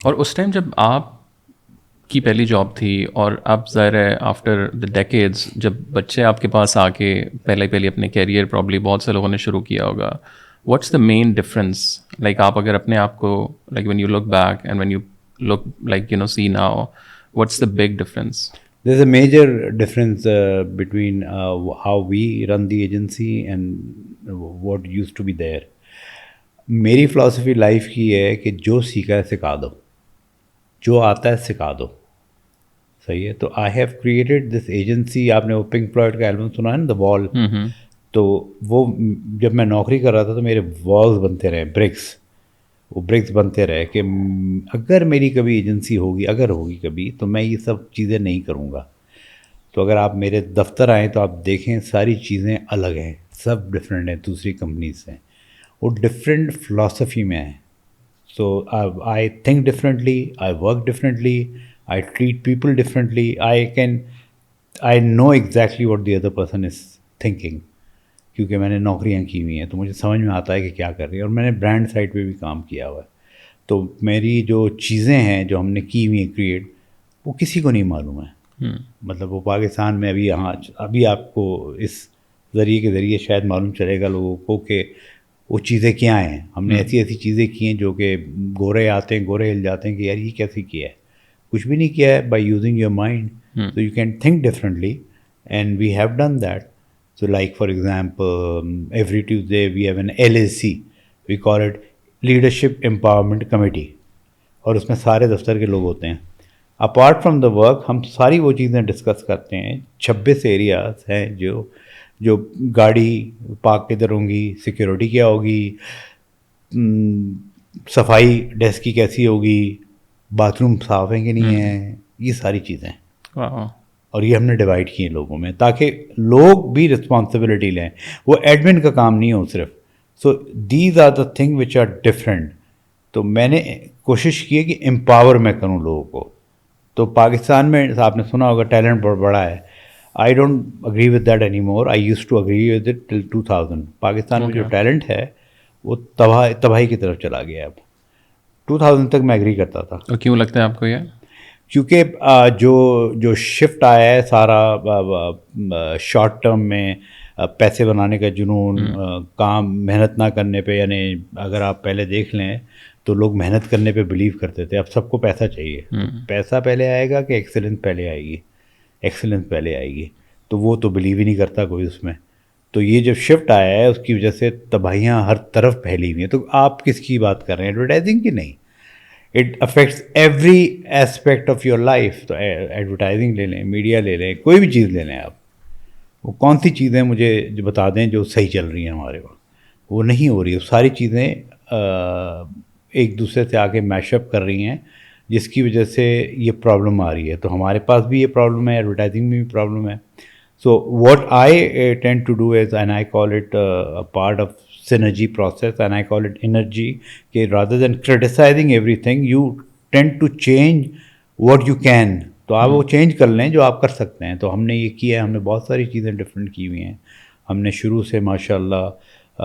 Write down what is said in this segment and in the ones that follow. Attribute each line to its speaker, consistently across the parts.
Speaker 1: اور اس ٹائم جب آپ کی پہلی جاب تھی اور اب ظاہر ہے آفٹر دا ڈیکیڈز جب بچے آپ کے پاس آ کے پہلے اپنے کیریئر پرابلی بہت سے لوگوں نے شروع کیا ہوگا، what's the main difference? Like آپ اگر اپنے آپ کو like when you look back and when you look like see now, what's the big difference?
Speaker 2: There's a major difference between how we run the agency and what used to be there. میری philosophy life کی ہے کہ جو سیکھا ہے سکھا دو، جو آتا ہے سکھا دو. صحیح ہے. تو I have created this agency. آپ نے وہ پنک فلوئڈ کا البم سنا ہے نا، دا وال؟ تو وہ جب میں نوکری کر رہا تھا تو میرے والز بنتے رہے، برکس بنتے رہے کہ اگر میری کبھی ایجنسی ہوگی، اگر ہوگی کبھی، تو میں یہ سب چیزیں نہیں کروں گا. تو اگر آپ میرے دفتر آئیں تو آپ دیکھیں ساری چیزیں الگ ہیں، سب ڈفرینٹ ہیں دوسری کمپنیز سے. وہ ڈفرینٹ فلاسفی میں ہیں. So I think differently, I work differently, I treat people differently. I know exactly what the other person is thinking, کیونکہ میں نے نوکریاں کی ہوئی ہیں تو مجھے سمجھ میں آتا ہے کہ کیا کر رہی ہے. اور میں نے برانڈ سائٹ پہ بھی کام کیا ہوا ہے. تو میری جو چیزیں ہیں جو ہم نے کی ہوئی ہیں کریٹ، وہ کسی کو نہیں معلوم ہے. مطلب وہ پاکستان میں ابھی آپ کو اس ذریعے کے ذریعے شاید معلوم چلے گا لوگوں کو کہ وہ چیزیں کیا ہیں. ہم نے ایسی چیزیں کی ہیں جو کہ گورے آتے ہیں، گورے ہل جاتے ہیں کہ یار یہ کیسے کیا ہے. کچھ بھی نہیں کیا ہے. By using your mind so you can think differently, and we have done that. So like for example, every Tuesday we have an LAC, we call it Leadership Empowerment Committee, اور اس میں سارے دفتر کے لوگ ہوتے ہیں. اپارٹ فرام دا ورک ہم ساری وہ چیزیں ڈسکس کرتے ہیں. 26 ایریاز ہیں جو گاڑی پارک کدھر ہوں گی، سیکورٹی کیا ہوگی، صفائی ڈیسک کی کیسی ہوگی، باتھ روم صاف ہیں کہ نہیں ہیں، یہ ساری چیزیں. اور یہ ہم نے ڈیوائڈ کی ہیں لوگوں میں تاکہ لوگ بھی رسپانسبلٹی لیں. وہ ایڈمن کا کام نہیں ہو صرف. So these are the thing which are different. تو میں نے کوشش کی ہے کہ امپاور میں کروں لوگوں کو. تو پاکستان میں آپ نے سنا ہوگا ٹیلنٹ بہت بڑا ہے. I don't agree with that any more. I used to agree with it till 2000. Pakistan میں جو ٹیلنٹ ہے وہ تباہی کی طرف چلا گیا. اب 2000 تک میں اگری کرتا تھا.
Speaker 1: اور کیوں لگتا ہے آپ کو یہ؟
Speaker 2: کیونکہ جو شفٹ آیا ہے سارا شارٹ ٹرم میں پیسے بنانے کا جنون، کام محنت نہ کرنے پہ. یعنی اگر آپ پہلے دیکھ لیں تو لوگ محنت کرنے پہ بلیو کرتے تھے. اب سب کو پیسہ چاہیے. پیسہ پہلے آئے گا کہ ایکسلنس پہلے آئے گی؟ ایکسلنس پہلے آئے گی. تو وہ تو بلیو ہی نہیں کرتا کوئی اس میں. تو یہ جب شفٹ آیا ہے اس کی وجہ سے تباہیاں ہر طرف پھیلی ہوئی ہیں. تو آپ کس کی بات کر رہے ہیں؟ ایڈورٹائزنگ کی؟ نہیں. It affects every aspect of your life. تو ایڈورٹائزنگ لے لیں، میڈیا لے لیں، کوئی بھی چیز لے لیں آپ. وہ کون سی چیزیں مجھے جو بتا دیں جو صحیح چل رہی ہیں ہمارے وہاں؟ وہ نہیں ہو رہی. وہ ساری چیزیں ایک دوسرے سے آ کے میش اپ کر رہی ہیں جس کی وجہ سے یہ پرابلم آ رہی ہے. تو ہمارے پاس بھی یہ پرابلم ہے، ایڈورٹائزنگ میں بھی پرابلم ہے. So what I tend to do is, and I call it part of synergy process, and I call it energy, کہ rather than criticizing everything you tend to change what you can. تو آپ وہ change کر لیں جو آپ کر سکتے ہیں. تو ہم نے یہ کیا ہے. ہم نے بہت ساری چیزیں ڈفرینٹ کی ہوئی ہیں. ہم نے شروع سے ماشاء اللہ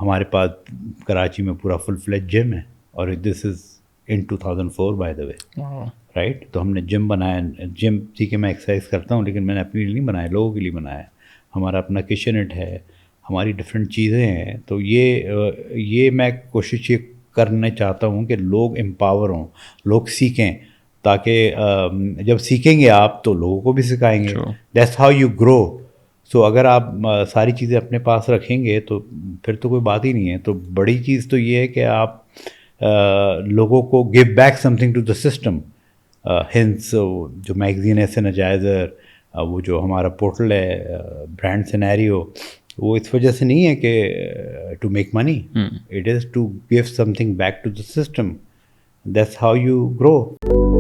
Speaker 2: ہمارے پاس کراچی میں پورا فل فلیج جم ہے. اور دس از ان 2004 بائی دا وے، رائٹ. تو ہم نے جم بنایا. جم ٹھیک ہے میں ایکسرسائز کرتا ہوں لیکن میں نے اپنے لیے نہیں بنایا، لوگوں کے لیے بنایا. ہمارا اپنا کچن اٹ ہے، ہماری ڈفرینٹ چیزیں ہیں. تو یہ میں کوشش یہ کرنا چاہتا ہوں کہ لوگ امپاور ہوں، لوگ سیکھیں، تاکہ جب سیکھیں گے آپ تو لوگوں کو بھی سکھائیں گے. That's how you grow. So اگر آپ ساری چیزیں اپنے پاس رکھیں گے تو پھر تو کوئی بات ہی نہیں ہے. تو بڑی چیز تو یہ ہے کہ آپ لوگوں کو گیو بیک سم تھنگ ٹو دا سسٹم. ہنس جو میگزین ہے سینرجائزر، وہ جو ہمارا پورٹل ہے برانڈ سینیریو، وہ اس وجہ سے نہیں ہے کہ to make money. It is to give سم تھنگ back to the system. That's how you grow.